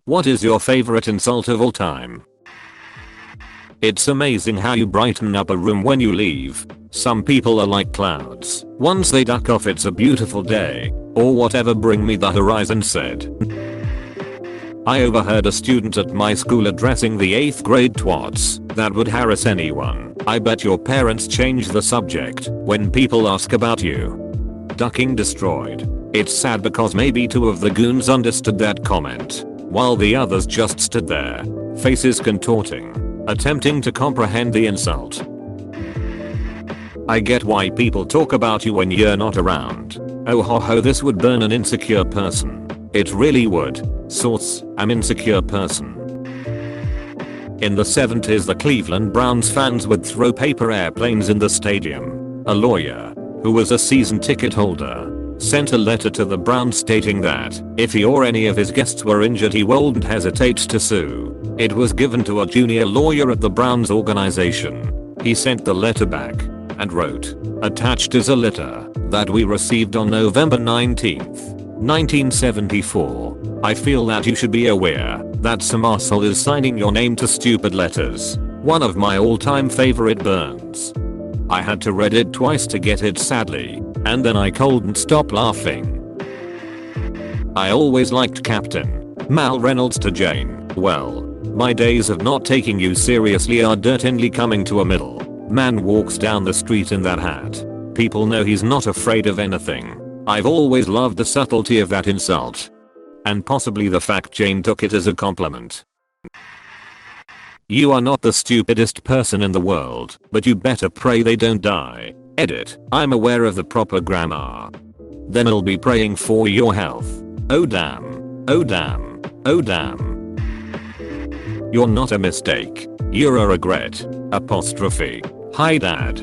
What is your favorite insult of all time? It's amazing how you brighten up a room when you leave. Some people are like clouds. Once they duck off, it's a beautiful day. Or whatever bring me the horizon said. I overheard a student at my school addressing the 8th grade twats that would harass anyone. I bet your parents change the subject when people ask about you. Ducking destroyed. It's sad because maybe 2 of the goons understood that comment, while the others just stood there, faces contorting, attempting to comprehend the insult. I get why people talk about you when you're not around. Oh ho ho, this would burn an insecure person. It really would. Source: I'm insecure person. In the 70s, the Cleveland Browns fans would throw paper airplanes in the stadium. A lawyer, who was a season ticket holder, sent a letter to the Browns stating that if he or any of his guests were injured, he wouldn't hesitate to sue. It was given to a junior lawyer at the Browns organization. He sent the letter back and wrote, "Attached is a letter that we received on November 19th, 1974. I feel that you should be aware that some arsehole is signing your name to stupid letters." One of my all-time favorite burns. I had to read it twice to get it sadly, and then I couldn't stop laughing. I always liked Captain Mal Reynolds to Jane. Well, my days of not taking you seriously are certainly coming to a middle. Man walks down the street in that hat. People know he's not afraid of anything. I've always loved the subtlety of that insult. And possibly the fact Jane took it as a compliment. You are not the stupidest person in the world, but you better pray they don't die. Edit: I'm aware of the proper grammar. Then I'll be praying for your health. Oh damn. Oh damn. Oh damn. You're not a mistake. You're a regret. Apostrophe. Hi dad.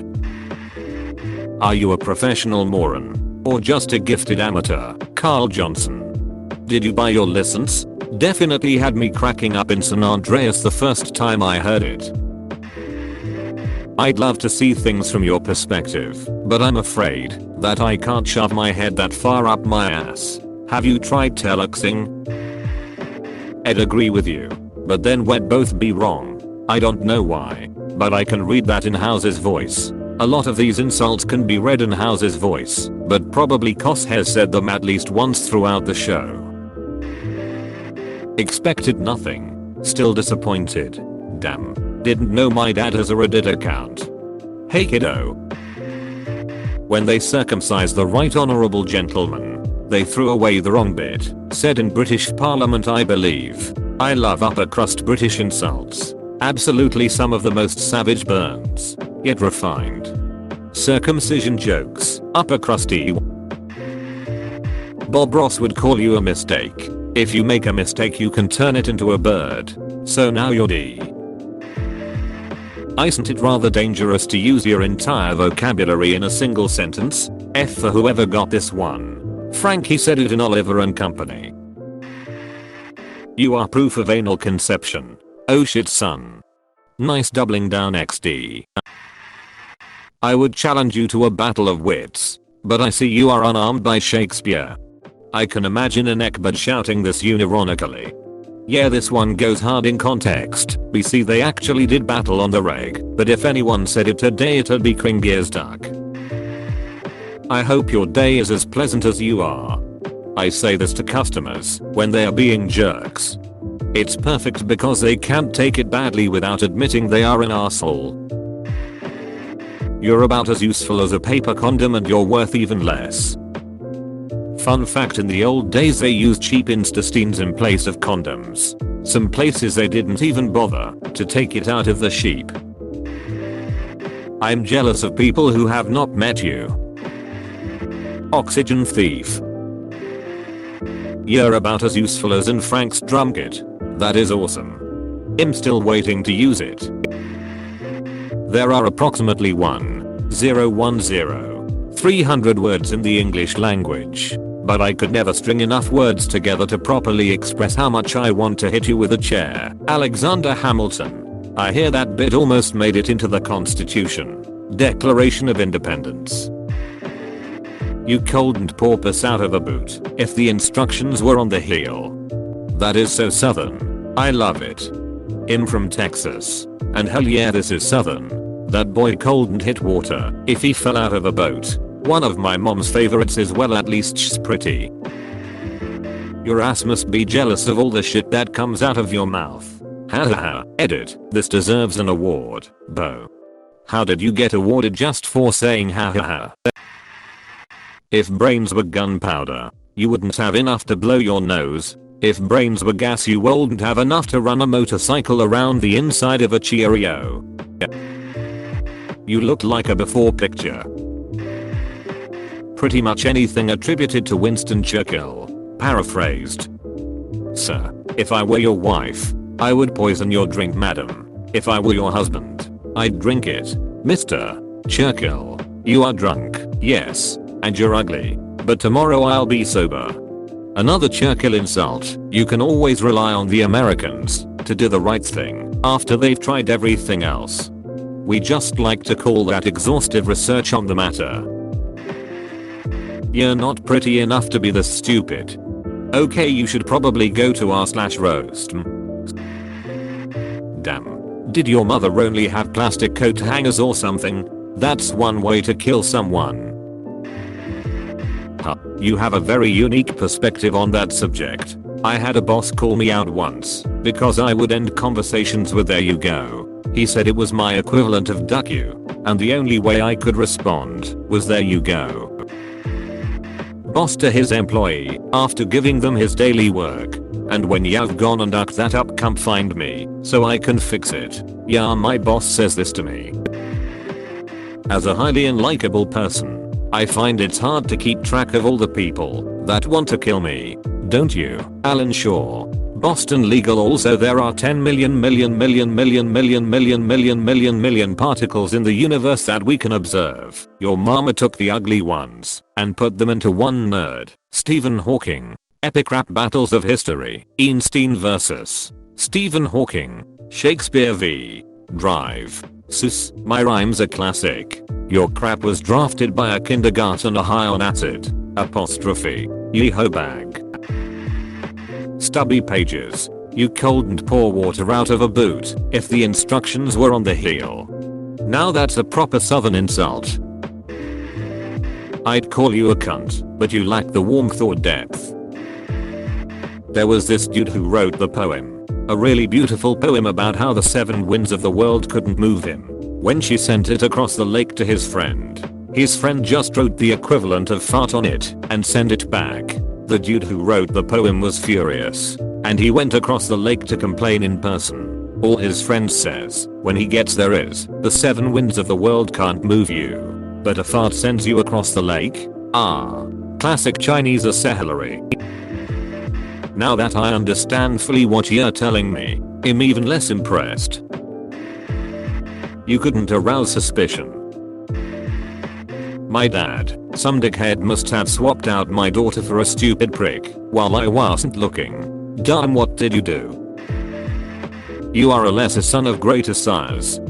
Are you a professional moron? Or just a gifted amateur? Carl Johnson. Did you buy your license? Definitely had me cracking up in San Andreas the first time I heard it. I'd love to see things from your perspective, but I'm afraid that I can't shove my head that far up my ass. Have you tried telexing? I'd agree with you, but then we'd both be wrong. I don't know why, but I can read that in House's voice. A lot of these insults can be read in House's voice, but probably Koss has said them at least once throughout the show. Expected nothing. Still disappointed. Damn. Didn't know my dad has a Reddit account. Hey kiddo. When they circumcised the right honourable gentleman, they threw away the wrong bit. Said in British Parliament, I believe. I love upper crust British insults. Absolutely some of the most savage burns, yet refined. Circumcision jokes, upper crusty. Bob Ross would call you a mistake. If you make a mistake, you can turn it into a bird. So now you're D. Isn't it rather dangerous to use your entire vocabulary in a single sentence? F for whoever got this one. Frankie said it in Oliver and Company. You are proof of anal conception. Oh shit son. Nice doubling down XD. I would challenge you to a battle of wits, but I see you are unarmed by Shakespeare. I can imagine an Ekbud shouting this unironically. Yeah, this one goes hard in context. We see they actually did battle on the reg, but if anyone said it today it'd be Kringier's duck. I hope your day is as pleasant as you are. I say this to customers when they are being jerks. It's perfect because they can't take it badly without admitting they are an arsehole. You're about as useful as a paper condom and you're worth even less. Fun fact, in the old days they used cheap Instasteens in place of condoms. Some places they didn't even bother to take it out of the sheep. I'm jealous of people who have not met you. Oxygen thief. You're about as useful as in Frank's drum kit. That is awesome. I'm still waiting to use it. There are approximately 300 words in the English language, but I could never string enough words together to properly express how much I want to hit you with a chair. Alexander Hamilton. I hear that bit almost made it into the Constitution. Declaration of Independence. You couldn't pour piss out of a boot if the instructions were on the heel. That is so southern. I love it. I'm from Texas. And hell yeah, this is southern. That boy couldn't hit water if he fell out of a boat. One of my mom's favorites is, well, at least she's pretty. Your ass must be jealous of all the shit that comes out of your mouth. Hahaha. Edit. This deserves an award. Bo. How did you get awarded just for saying hahaha? If brains were gunpowder, you wouldn't have enough to blow your nose. If brains were gas, you wouldn't have enough to run a motorcycle around the inside of a Cheerio. You look like a before picture. Pretty much anything attributed to Winston Churchill. Paraphrased. Sir, if I were your wife, I would poison your drink, madam. If I were your husband, I'd drink it. Mr. Churchill, you are drunk, yes, and you're ugly, but tomorrow I'll be sober. Another Churchill insult. You can always rely on the Americans to do the right thing after they've tried everything else. We just like to call that exhaustive research on the matter. You're not pretty enough to be this stupid. Okay, you should probably go to r/roast. Damn. Did your mother only have plastic coat hangers or something? That's one way to kill someone. Huh. You have a very unique perspective on that subject. I had a boss call me out once because I would end conversations with "there you go." He said it was my equivalent of "duck you," and the only way I could respond was "there you go." Boss to his employee after giving them his daily work. And when you've gone and ducked that up, come find me so I can fix it. Yeah, my boss says this to me. As a highly unlikable person, I find it's hard to keep track of all the people that want to kill me. Don't you, Alan Shaw? Boston Legal. Also, there are 10 million particles in the universe that we can observe. Your mama took the ugly ones and put them into one nerd. Stephen Hawking. Epic rap battles of history. Einstein vs. Stephen Hawking. Shakespeare v. Drive. Sus, my rhymes are classic. Your crap was drafted by a kindergartner high on acid. Apostrophe. Yeeho bag. Stubby pages. You couldn't pour water out of a boot if the instructions were on the heel. Now that's a proper southern insult. I'd call you a cunt, but you lack the warmth or depth. There was this dude who wrote the poem. A really beautiful poem about how the 7 winds of the world couldn't move him. When she sent it across the lake to his friend just wrote the equivalent of fart on it and sent it back. The dude who wrote the poem was furious, and he went across the lake to complain in person. All his friend says when he gets there is, the 7 winds of the world can't move you, but a fart sends you across the lake? Ah. Classic Chinese assehlery. Now that I understand fully what you're telling me, I'm even less impressed. You couldn't arouse suspicion. My dad, some dickhead, must have swapped out my daughter for a stupid prick while I wasn't looking. Damn, what did you do? You are a lesser son of greater sires.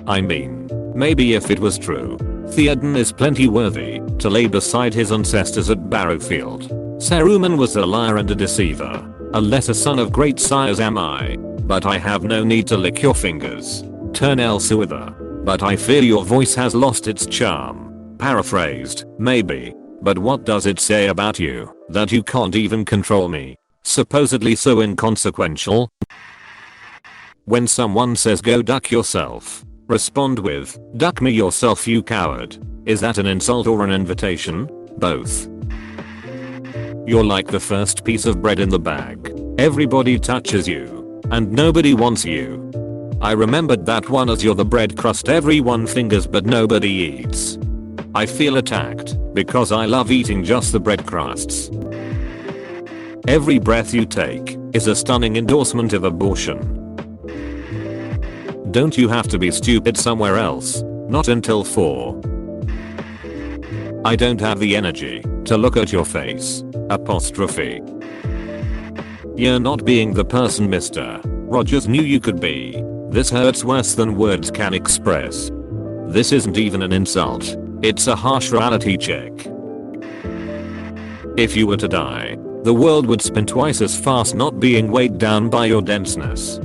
I mean, maybe if it was true, Theoden is plenty worthy to lay beside his ancestors at Barrowfield. Saruman was a liar and a deceiver. A lesser son of great sires am I, but I have no need to lick your fingers. Turn Elsuither, but I fear your voice has lost its charm. Paraphrased, maybe, but what does it say about you that you can't even control me? Supposedly so inconsequential. When someone says go duck yourself, respond with, duck me yourself, you coward. Is that an insult or an invitation? Both. You're like the first piece of bread in the bag. Everybody touches you, and nobody wants you. I remembered that one as you're the bread crust everyone fingers but nobody eats. I feel attacked because I love eating just the bread crusts. Every breath you take is a stunning endorsement of abortion. Don't you have to be stupid somewhere else? Not until 4. I don't have the energy to look at your face. Apostrophe. You're not being the person Mr. Rogers knew you could be. This hurts worse than words can express. This isn't even an insult. It's a harsh reality check. If you were to die, The world would spin twice as fast not being weighed down by your denseness.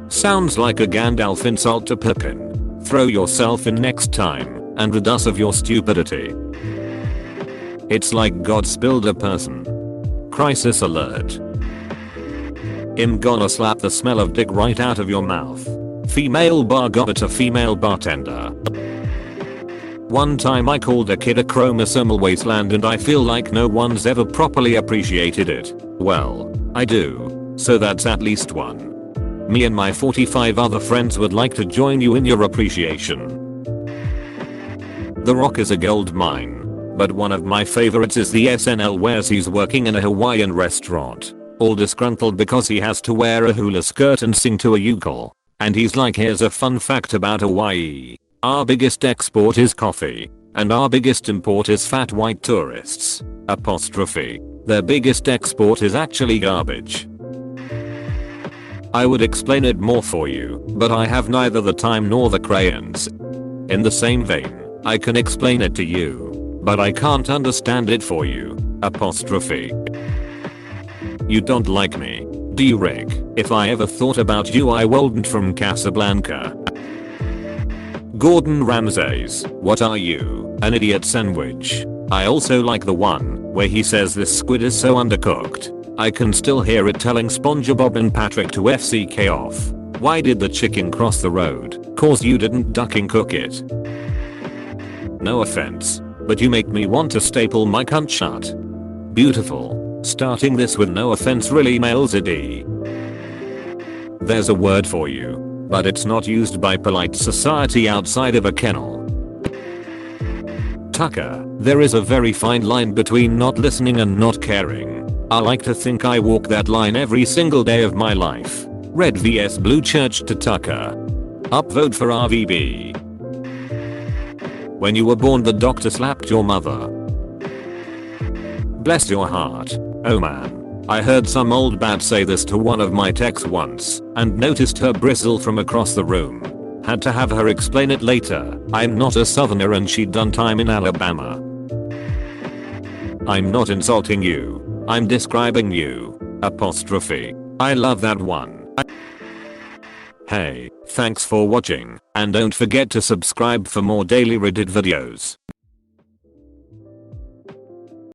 Sounds like a Gandalf insult to Pippin. Throw yourself in next time and rid us of your stupidity. It's like God spilled a person. Crisis alert. I'm gonna slap the smell of dick right out of your mouth. Female bar gobber to female bartender. One time I called a kid a chromosomal wasteland and I feel like no one's ever properly appreciated it. Well, I do. So that's at least one. Me and my 45 other friends would like to join you in your appreciation. The Rock is a gold mine, but one of my favorites is the SNL where he's working in a Hawaiian restaurant, all disgruntled because he has to wear a hula skirt and sing to a ukulele. And he's like, here's a fun fact about Hawaii. Our biggest export is coffee, and our biggest import is fat white tourists. Apostrophe. Their biggest export is actually garbage. I would explain it more for you, but I have neither the time nor the crayons. In the same vein, I can explain it to you, but I can't understand it for you. Apostrophe. You don't like me, do you, Rick? If I ever thought about you I wouldn't from Casablanca. Gordon Ramsay's, what are you, an idiot sandwich? I also like the one where he says this squid is so undercooked. I can still hear it telling SpongeBob and Patrick to FCK off. Why did the chicken cross the road? Cause you didn't ducking cook it. No offense, but you make me want to staple my cunt shut. Beautiful. Starting this with no offense really nails a D. There's a word for you, but it's not used by polite society outside of a kennel. Tucker, there is a very fine line between not listening and not caring. I like to think I walk that line every single day of my life. Red vs Blue Church to Tucker. Upvote for RVB. When you were born the doctor slapped your mother. Bless your heart. Oh man. I heard some old bat say this to one of my techs once and noticed her bristle from across the room. Had to have her explain it later. I'm not a southerner and she'd done time in Alabama. I'm not insulting you. I'm describing you. Apostrophe. I love that one. Hey, thanks for watching and don't forget to subscribe for more daily Reddit videos.